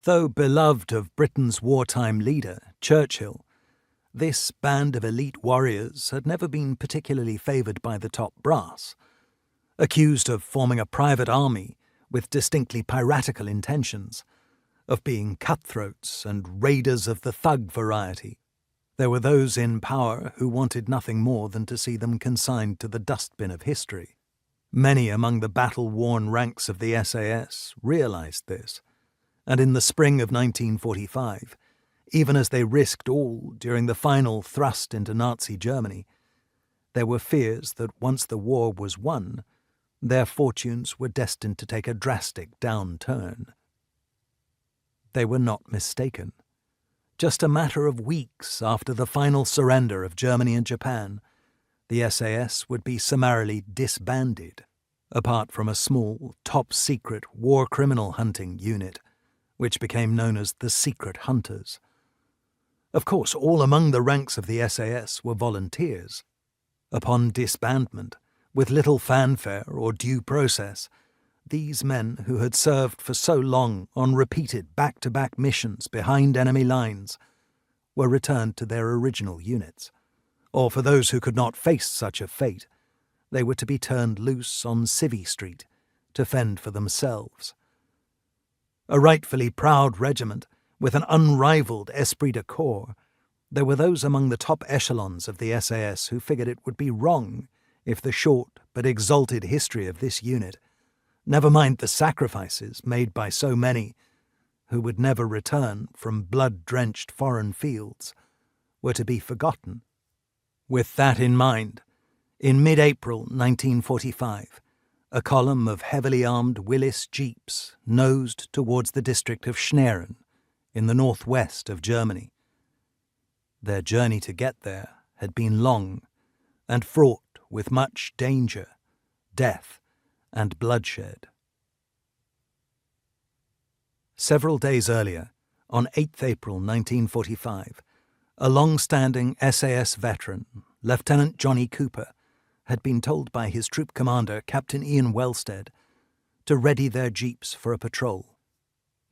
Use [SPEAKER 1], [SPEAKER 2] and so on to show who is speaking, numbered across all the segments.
[SPEAKER 1] Though beloved of Britain's wartime leader, Churchill, this band of elite warriors had never been particularly favoured by the top brass. Accused of forming a private army with distinctly piratical intentions, of being cutthroats and raiders of the thug variety, there were those in power who wanted nothing more than to see them consigned to the dustbin of history. Many among the battle-worn ranks of the SAS realised this, and in the spring of 1945, even as they risked all during the final thrust into Nazi Germany, there were fears that once the war was won, their fortunes were destined to take a drastic downturn. They were not mistaken. Just a matter of weeks after the final surrender of Germany and Japan, the SAS would be summarily disbanded, apart from a small, top-secret war criminal hunting unit, which became known as the Secret Hunters. Of course, all among the ranks of the SAS were volunteers. Upon disbandment, with little fanfare or due process, these men who had served for so long on repeated back-to-back missions behind enemy lines were returned to their original units, or for those who could not face such a fate, they were to be turned loose on Civvy Street to fend for themselves. A rightfully proud regiment with an unrivaled esprit de corps, there were those among the top echelons of the SAS who figured it would be wrong if the short but exalted history of this unit, never mind the sacrifices made by so many who would never return from blood-drenched foreign fields, were to be forgotten. With that in mind, in mid-April 1945, a column of heavily armed Willis jeeps nosed towards the district of Schneeren in the northwest of Germany. Their journey to get there had been long and fraught with much danger, death, and bloodshed. Several days earlier, on 8th April 1945, a long-standing SAS veteran, Lieutenant Johnny Cooper, had been told by his troop commander, Captain Ian Wellstead, to ready their jeeps for a patrol.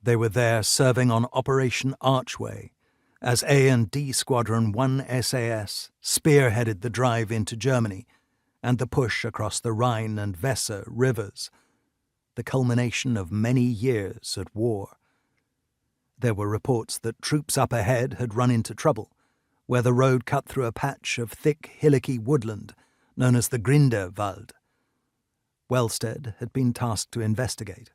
[SPEAKER 1] They were there serving on Operation Archway, as A and D Squadron 1 SAS spearheaded the drive into Germany and the push across the Rhine and Weser rivers, the culmination of many years at war. There were reports that troops up ahead had run into trouble, where the road cut through a patch of thick, hillocky woodland known as the Grinderwald. Wellstead had been tasked to investigate.